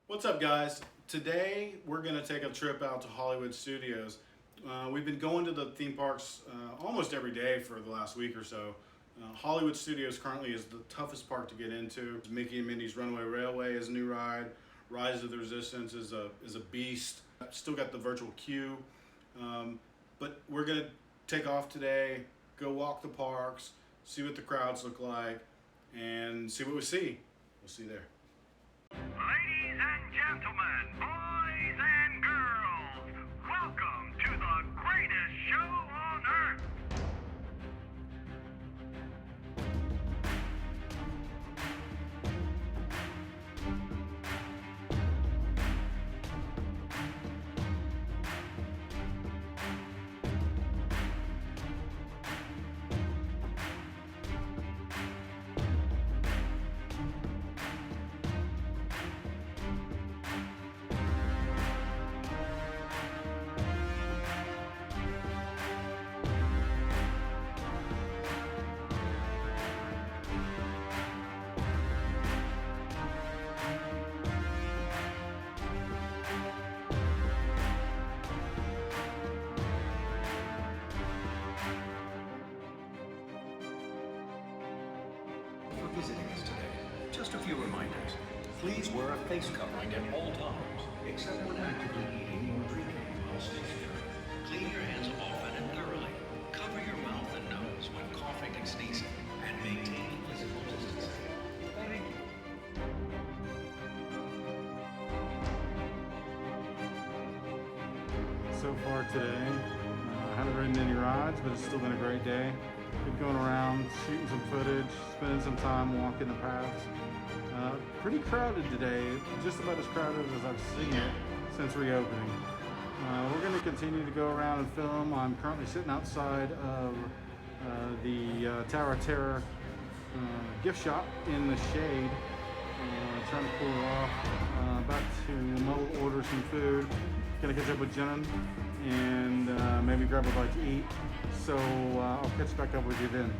What's up, guys? Today we're going to take a trip out to Hollywood Studios. We've been going to the theme parks almost every day for the last week or so. Hollywood Studios currently is the toughest park to get into. Mickey and Minnie's Runaway Railway is a new ride. Rise of the Resistance is a beast. Still got the virtual queue. But we're going to take off today, go walk the parks, see what the crowds look like, and see what we see. We'll see you there. Ladies and gentlemen, boys and girls, welcome to the greatest show on earth. For visiting us today. Just a few reminders. Please wear a face covering at all times, except when actively eating or drinking while stationary. Clean your hands often and thoroughly. Cover your mouth and nose when coughing and sneezing, and maintain physical distancing. Thank you. So far today, I haven't ridden any rides, but it's still been a great day. Been going around, shooting some footage, spending some time walking the paths. Pretty crowded today, just about as crowded as I've seen it since reopening. We're going to continue to go around and film. I'm currently sitting outside of the Tower of Terror gift shop in the shade, trying to cool it off. About to muddle order some food. Gonna catch up with Jenna and maybe grab a bite to eat. So I'll catch back up with you then.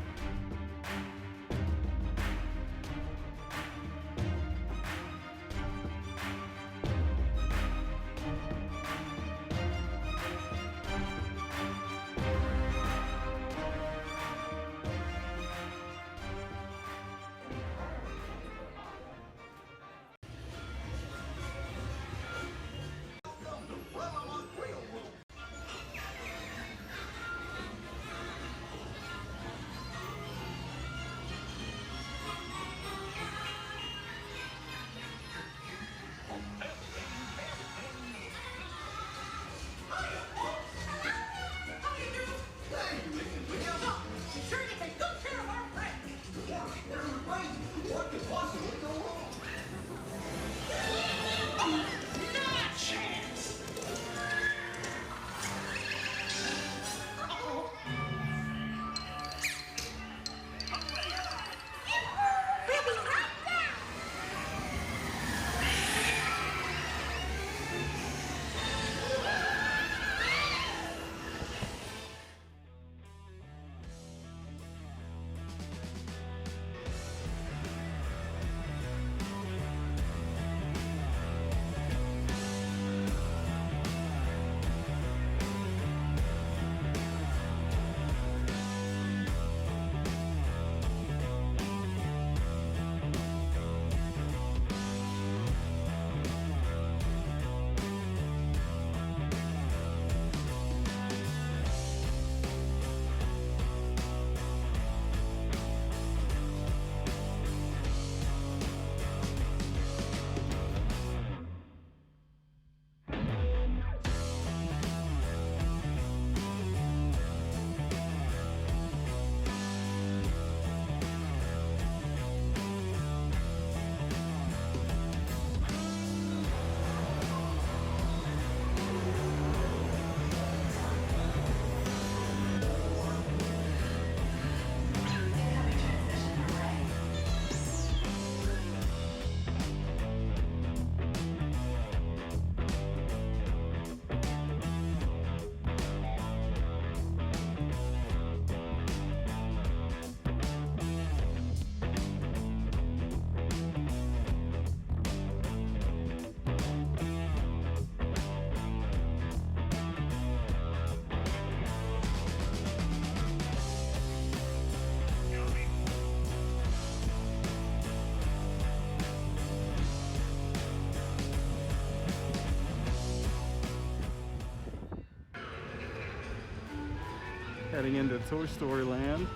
heading into Toy Story Land.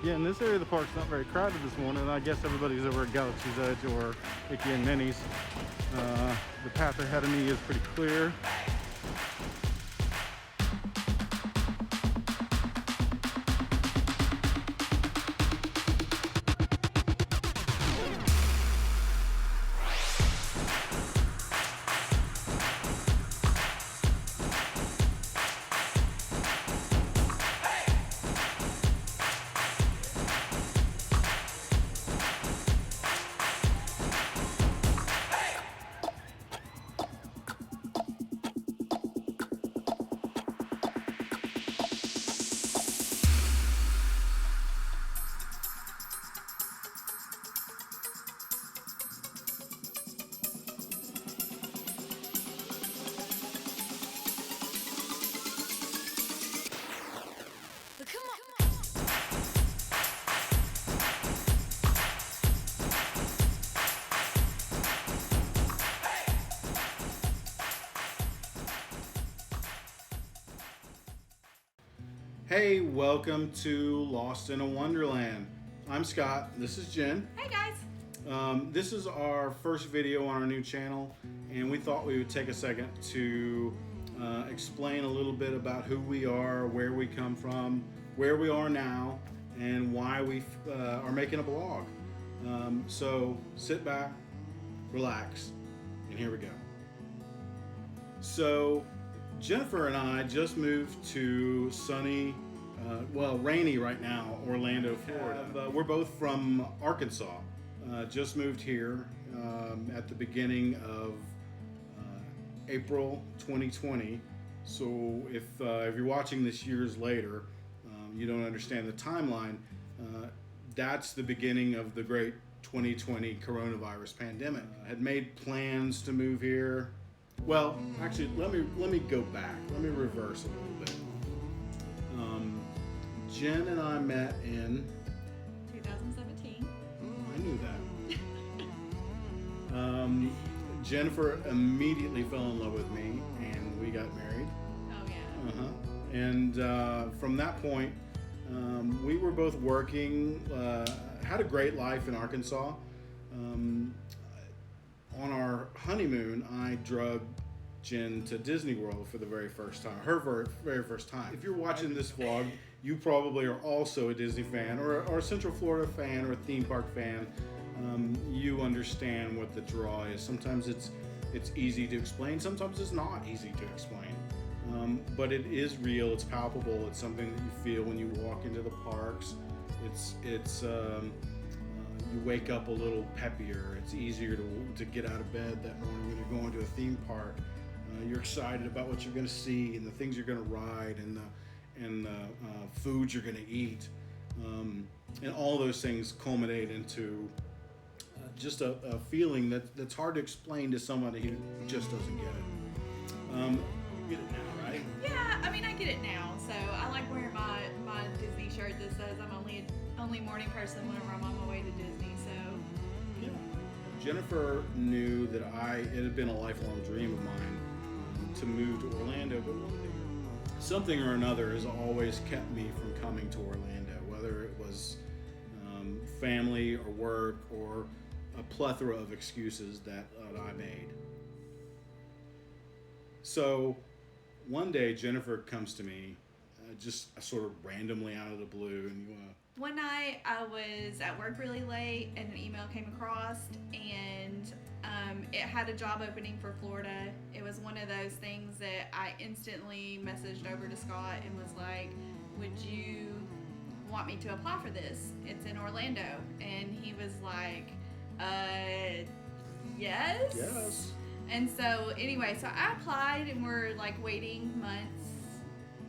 Again, this area of the park's not very crowded this morning. I guess everybody's over at Galaxy's Edge or Mickey and Minnie's. The path ahead of me is pretty clear. Hey, welcome to Lost in a Wonderland. I'm Scott, this is Jen. Hey guys! This is our first video on our new channel, and we thought we would take a second to explain a little bit about who we are, where we come from, where we are now, and why we are making a blog. So sit back, relax, and here we go. So Jennifer and I just moved to sunny, rainy right now, Orlando, Florida. We're both from Arkansas. Just moved here at the beginning of April 2020. So if you're watching this years later, you don't understand the timeline. That's the beginning of the great 2020 coronavirus pandemic. I had made plans to move here. Well, actually, let me go back. Let me reverse a little bit. Jen and I met in 2017. I knew that. Jennifer immediately fell in love with me, and we got married. Oh yeah. And from that point, we were both working. Had a great life in Arkansas. On our honeymoon, I drugged Jen to Disney World for the very first time, her very first time. If you're watching this vlog, you probably are also a Disney fan or a Central Florida fan or a theme park fan. You understand what the draw is. Sometimes it's easy to explain, sometimes it's not easy to explain. But it is real, it's palpable, it's something that you feel when you walk into the parks. You wake up a little peppier. It's easier to get out of bed that morning when you're going to a theme park. You're excited about what you're going to see and the things you're going to ride and the foods you're going to eat. And all those things culminate into just a feeling that's hard to explain to somebody who just doesn't get it. You get it now, right? Yeah, I mean I get it now. So I like wearing my Disney shirt that says I'm only morning person whenever I'm on my way to Disney. So yeah. Jennifer knew that it had been a lifelong dream of mine to move to Orlando, but something or another has always kept me from coming to Orlando, whether it was family or work or a plethora of excuses that I made. So one day Jennifer comes to me just sort of randomly out of the blue, and one night I was at work really late and an email came across, and it had a job opening for Florida. It was one of those things that I instantly messaged over to Scott and was like, would you want me to apply for this? It's in Orlando. And he was like, yes. Yes. And so anyway, so I applied, and we're like waiting months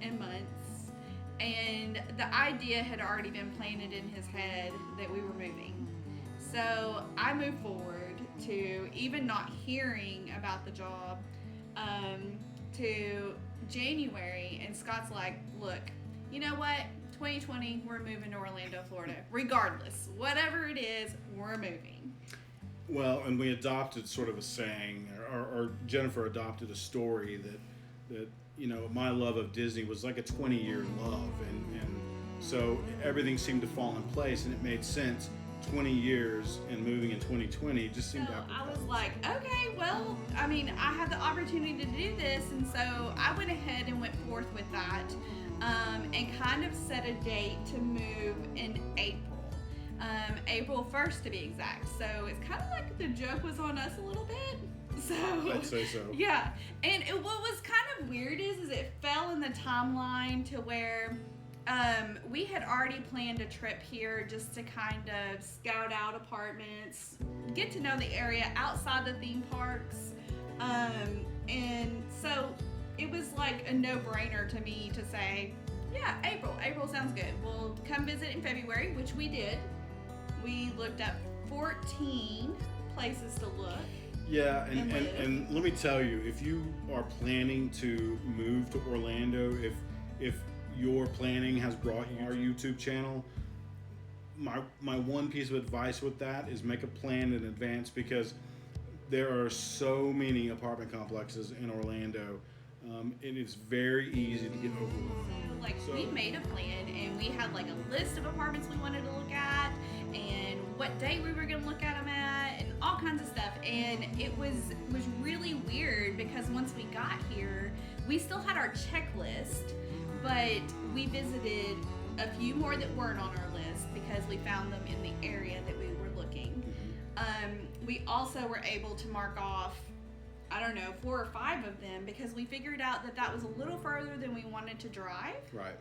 and months. And the idea had already been planted in his head that we were moving. So I moved forward to even not hearing about the job to January, and Scott's like, look, you know what? 2020, we're moving to Orlando, Florida. Regardless, whatever it is, we're moving. Well, and we adopted sort of a saying, or Jennifer adopted a story that my love of Disney was like a 20-year love, and so everything seemed to fall in place, and it made sense. 20 years and moving in 2020 just seemed So apropos. I was like, okay, well, I mean, I had the opportunity to do this, and so I went ahead and went forth with that, and kind of set a date to move in April. April 1st to be exact. So it's kind of like the joke was on us a little bit. So I'd say so. yeah, and what was kind of weird is it fell in the timeline to where we had already planned a trip here just to kind of scout out apartments, get to know the area outside the theme parks, and so it was like a no-brainer to me to say, yeah, April sounds good. We'll come visit in February, which we did. We looked up 14 places to look. Yeah, And live. and let me tell you, if you are planning to move to Orlando, if your planning has brought you our YouTube channel, my one piece of advice with that is make a plan in advance, because there are so many apartment complexes in Orlando, and it's very easy to get overwhelmed. So we made a plan, and we had like a list of apartments we wanted to look at, and what day we were going to look at them at, and all kinds of stuff. And it was really weird, because once we got here, we still had our checklist, but we visited a few more that weren't on our list because we found them in the area that we were looking. We also were able to mark off, I don't know, 4 or 5 of them, because we figured out that was a little further than we wanted to drive. Right.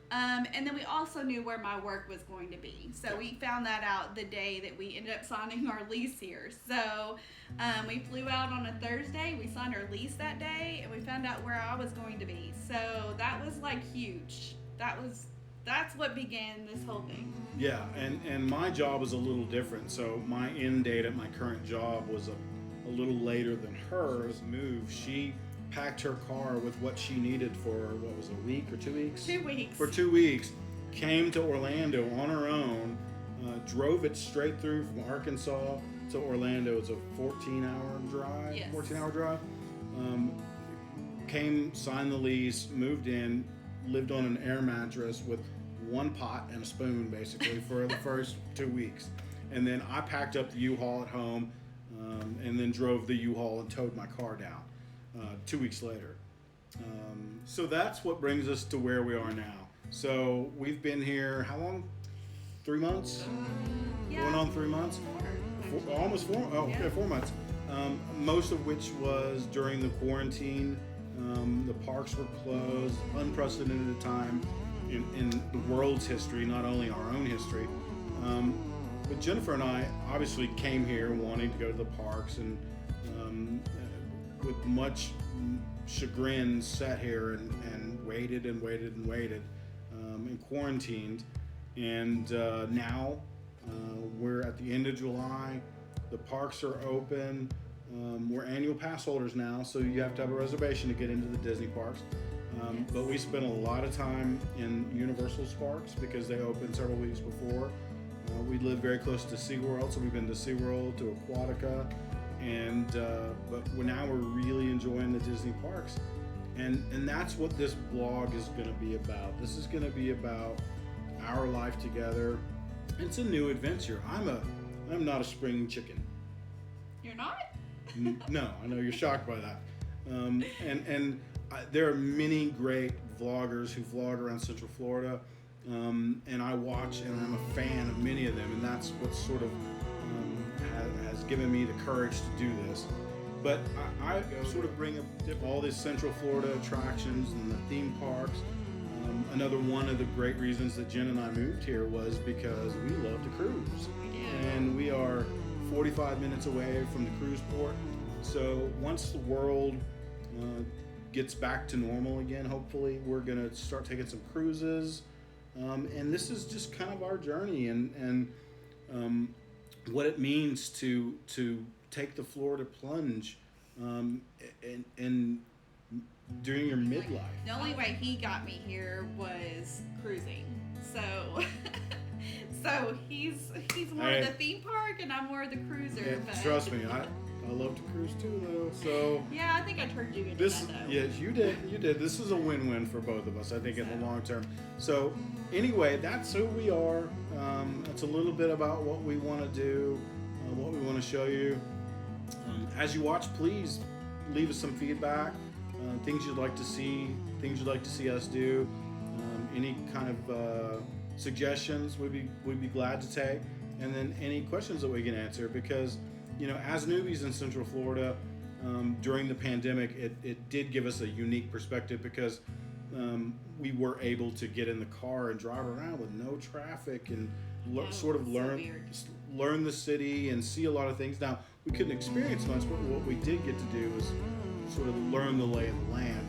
And then we also knew where my work was going to be. So we found that out the day that we ended up signing our lease here. So we flew out on a Thursday, we signed our lease that day, and we found out where I was going to be. So that was like huge. That's what began this whole thing. Yeah, and my job was a little different. So my end date at my current job was a little later than hers. She packed her car with what she needed for, what was it, a week or 2 weeks? 2 weeks. For 2 weeks, came to Orlando on her own, drove it straight through from Arkansas to Orlando. It's a 14-hour drive. Yes. 14-hour drive. Came, signed the lease, moved in, lived on an air mattress with 1 pot and a spoon, basically, for the first 2 weeks. And then I packed up the U-Haul at home, and then drove the U-Haul and towed my car down 2 weeks later. So that's what brings us to where we are now. So we've been here, how long? 3 months? Yeah. Going on 3 months? Almost 4. Oh, Yeah. yeah, 4 months. Most of which was during the quarantine. The parks were closed, unprecedented time in the world's history, not only our own history. But Jennifer and I obviously came here wanting to go to the parks, and with much chagrin sat here and waited and waited and waited, and quarantined. And now we're at the end of July. The parks are open. We're annual pass holders now, so you have to have a reservation to get into the Disney parks. But we spent a lot of time in Universal Sparks because they opened several weeks before. We live very close to SeaWorld, so we've been to SeaWorld, to Aquatica, but now we're really enjoying the Disney parks. And that's what this blog is going to be about. This is going to be about our life together. It's a new adventure. I'm not a spring chicken. You're not? No, I know you're shocked by that. There are many great vloggers who vlog around Central Florida, and I watch, and I'm a fan of many of them, and that's what sort of has given me the courage to do this. But I sort of bring up all these Central Florida attractions and the theme parks. Another one of the great reasons that Jen and I moved here was because we love to cruise. We do. And we are 45 minutes away from the cruise port. So once the world gets back to normal again, hopefully, we're going to start taking some cruises. And this is just kind of our journey and what it means to take the Florida plunge and during your midlife. The only way he got me here was cruising. So so he's more of the theme park and I'm more of the cruiser. And but trust me, I love to cruise too, though. So Yeah, I think I turned you into this, that though. yes, you did. You did. This is a win-win for both of us, I think, in the long term. So anyway, that's who we are. That's a little bit about what we want to do, what we want to show you. As you watch, please leave us some feedback, things you'd like to see, things you'd like to see us do, any kind of suggestions we'd be glad to take, and then any questions that we can answer, because as newbies in Central Florida during the pandemic, it did give us a unique perspective, because we were able to get in the car and drive around with no traffic and sort of so weird. learn the city and see a lot of things. Now, we couldn't experience much, but what we did get to do was sort of learn the lay of the land.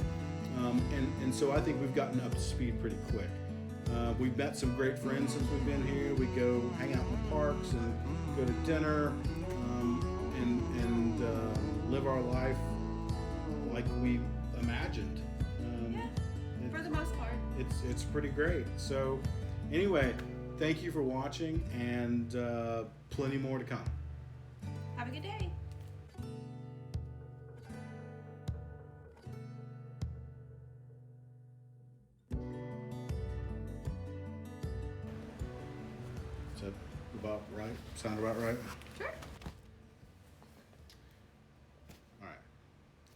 And so I think we've gotten up to speed pretty quick. We've met some great friends since we've been here. We go hang out in the parks and go to dinner and live our life like we imagined. For the most part. It's pretty great. So anyway, thank you for watching, and plenty more to come. Have a good day. Is that about right? Sound about right? Sure. All right.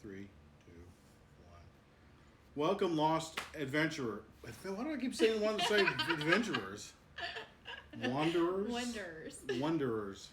3, 2, 1. Welcome, lost adventurer. Why do I keep saying one to say adventurers? Wanderers? Wonders. Wanderers.